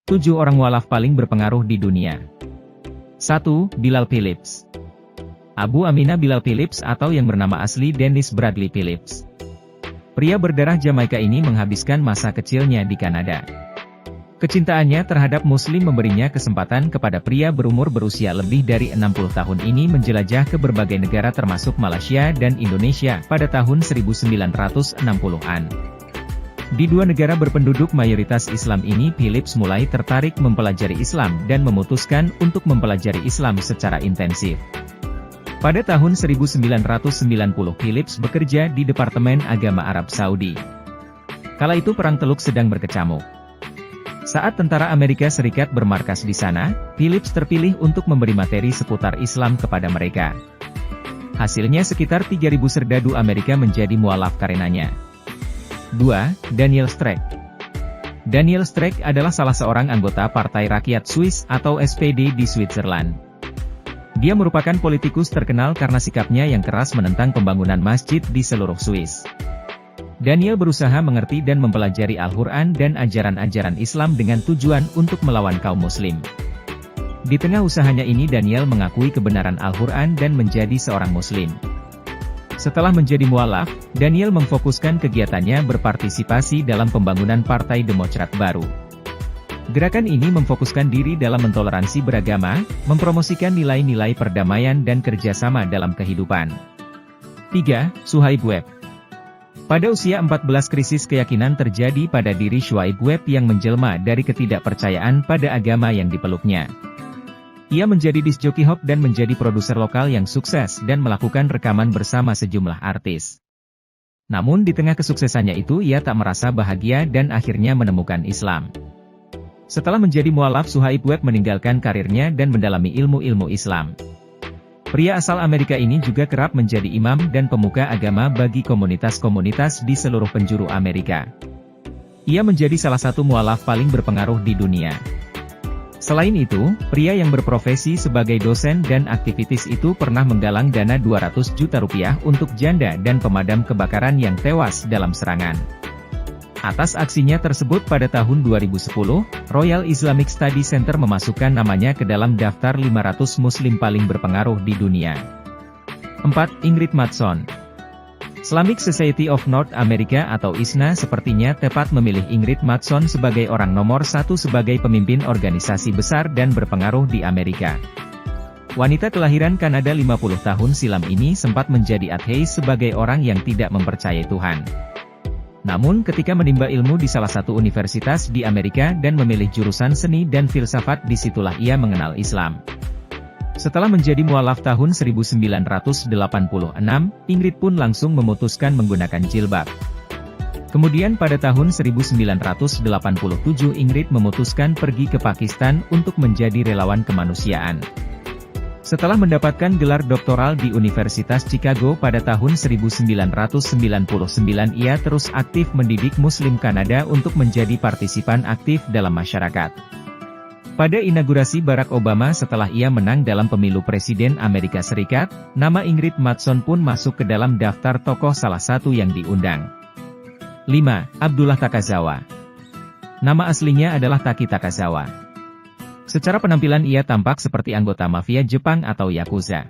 7 orang mualaf paling berpengaruh di dunia. 1. Bilal Phillips. Abu Aminah Bilal Phillips atau yang bernama asli Dennis Bradley Phillips. Pria berdarah Jamaika ini menghabiskan masa kecilnya di Kanada. Kecintaannya terhadap Muslim memberinya kesempatan kepada pria berumur berusia lebih dari 60 tahun ini menjelajah ke berbagai negara termasuk Malaysia dan Indonesia pada tahun 1960-an. Di dua negara berpenduduk mayoritas Islam ini Phillips mulai tertarik mempelajari Islam dan memutuskan untuk mempelajari Islam secara intensif. Pada tahun 1990 Phillips bekerja di Departemen Agama Arab Saudi. Kala itu Perang Teluk sedang berkecamuk. Saat tentara Amerika Serikat bermarkas di sana, Phillips terpilih untuk memberi materi seputar Islam kepada mereka. Hasilnya sekitar 3.000 serdadu Amerika menjadi mualaf karenanya. 2. Daniel Streck. Daniel Streck adalah salah seorang anggota Partai Rakyat Swiss atau SPD di Switzerland. Dia merupakan politikus terkenal karena sikapnya yang keras menentang pembangunan masjid di seluruh Swiss. Daniel berusaha mengerti dan mempelajari Al-Quran dan ajaran-ajaran Islam dengan tujuan untuk melawan kaum Muslim. Di tengah usahanya ini Daniel mengakui kebenaran Al-Quran dan menjadi seorang Muslim. Setelah menjadi mualaf, Daniel memfokuskan kegiatannya berpartisipasi dalam pembangunan Partai Demokrat baru. Gerakan ini memfokuskan diri dalam mentoleransi beragama, mempromosikan nilai-nilai perdamaian dan kerjasama dalam kehidupan. 3. Suhaib Webb. Pada usia 14 krisis keyakinan terjadi pada diri Suhaib Webb yang menjelma dari ketidakpercayaan pada agama yang dipeluknya. Ia menjadi disc jockey hop dan menjadi produser lokal yang sukses dan melakukan rekaman bersama sejumlah artis. Namun di tengah kesuksesannya itu ia tak merasa bahagia dan akhirnya menemukan Islam. Setelah menjadi mualaf Suhaib Webb meninggalkan karirnya dan mendalami ilmu-ilmu Islam. Pria asal Amerika ini juga kerap menjadi imam dan pemuka agama bagi komunitas-komunitas di seluruh penjuru Amerika. Ia menjadi salah satu mualaf paling berpengaruh di dunia. Selain itu, pria yang berprofesi sebagai dosen dan aktivitis itu pernah menggalang dana 200 juta rupiah untuk janda dan pemadam kebakaran yang tewas dalam serangan. Atas aksinya tersebut pada tahun 2010, Royal Islamic Study Center memasukkan namanya ke dalam daftar 500 muslim paling berpengaruh di dunia. 4. Ingrid Mattson. Islamic Society of North America atau ISNA sepertinya tepat memilih Ingrid Mattson sebagai orang nomor 1 sebagai pemimpin organisasi besar dan berpengaruh di Amerika. Wanita kelahiran Kanada 50 tahun silam ini sempat menjadi ateis sebagai orang yang tidak mempercayai Tuhan. Namun ketika menimba ilmu di salah satu universitas di Amerika dan memilih jurusan seni dan filsafat disitulah ia mengenal Islam. Setelah menjadi mualaf tahun 1986, Ingrid pun langsung memutuskan menggunakan jilbab. Kemudian pada tahun 1987 Ingrid memutuskan pergi ke Pakistan untuk menjadi relawan kemanusiaan. Setelah mendapatkan gelar doktoral di Universitas Chicago pada tahun 1999 ia terus aktif mendidik Muslim Kanada untuk menjadi partisipan aktif dalam masyarakat. Pada inaugurasi Barack Obama setelah ia menang dalam pemilu Presiden Amerika Serikat, nama Ingrid Mattson pun masuk ke dalam daftar tokoh salah satu yang diundang. 5. Abdullah Takazawa. Nama aslinya adalah Taki Takazawa. Secara penampilan ia tampak seperti anggota mafia Jepang atau Yakuza.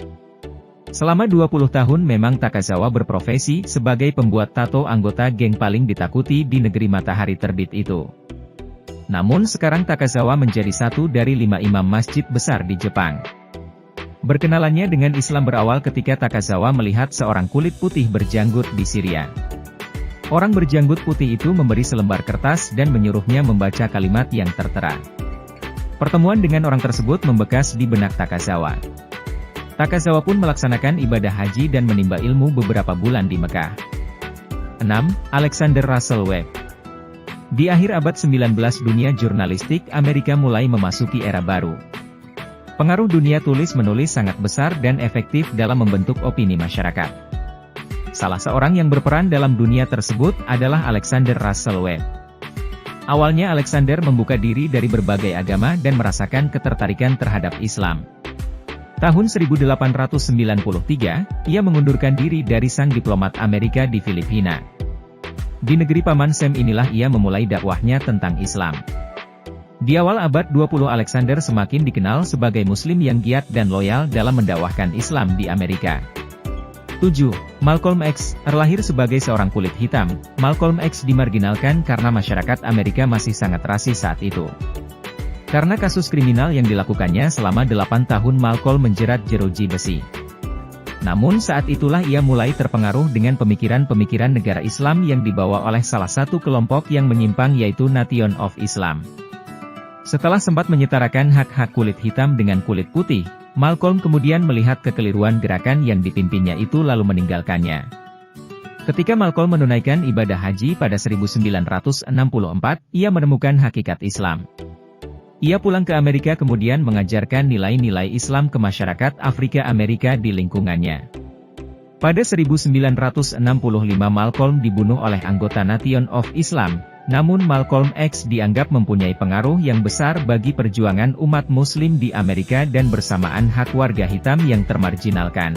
Selama 20 tahun memang Takazawa berprofesi sebagai pembuat tato anggota geng paling ditakuti di negeri matahari terbit itu. Namun sekarang Takazawa menjadi satu dari 5 imam masjid besar di Jepang. Berkenalannya dengan Islam berawal ketika Takazawa melihat seorang kulit putih berjanggut di Syria. Orang berjanggut putih itu memberi selembar kertas dan menyuruhnya membaca kalimat yang tertera. Pertemuan dengan orang tersebut membekas di benak Takazawa. Takazawa pun melaksanakan ibadah haji dan menimba ilmu beberapa bulan di Mekah. 6. Alexander Russell Webb. Di akhir abad 19 dunia jurnalistik Amerika mulai memasuki era baru. Pengaruh dunia tulis-menulis sangat besar dan efektif dalam membentuk opini masyarakat. Salah seorang yang berperan dalam dunia tersebut adalah Alexander Russell Webb. Awalnya Alexander membuka diri dari berbagai agama dan merasakan ketertarikan terhadap Islam. Tahun 1893, ia mengundurkan diri dari sang diplomat Amerika di Filipina. Di negeri Paman Sam inilah ia memulai dakwahnya tentang Islam. Di awal abad 20 Alexander semakin dikenal sebagai Muslim yang giat dan loyal dalam mendakwahkan Islam di Amerika. 7. Malcolm X, terlahir sebagai seorang kulit hitam, Malcolm X dimarginalkan karena masyarakat Amerika masih sangat rasis saat itu. Karena kasus kriminal yang dilakukannya selama 8 tahun Malcolm menjerat jeruji besi. Namun saat itulah ia mulai terpengaruh dengan pemikiran-pemikiran negara Islam yang dibawa oleh salah satu kelompok yang menyimpang yaitu Nation of Islam. Setelah sempat menyetarakan hak-hak kulit hitam dengan kulit putih, Malcolm kemudian melihat kekeliruan gerakan yang dipimpinnya itu lalu meninggalkannya. Ketika Malcolm menunaikan ibadah haji pada 1964, ia menemukan hakikat Islam. Ia pulang ke Amerika kemudian mengajarkan nilai-nilai Islam ke masyarakat Afrika Amerika di lingkungannya. Pada 1965 Malcolm dibunuh oleh anggota Nation of Islam, namun Malcolm X dianggap mempunyai pengaruh yang besar bagi perjuangan umat Muslim di Amerika dan bersamaan hak warga hitam yang termarginalkan.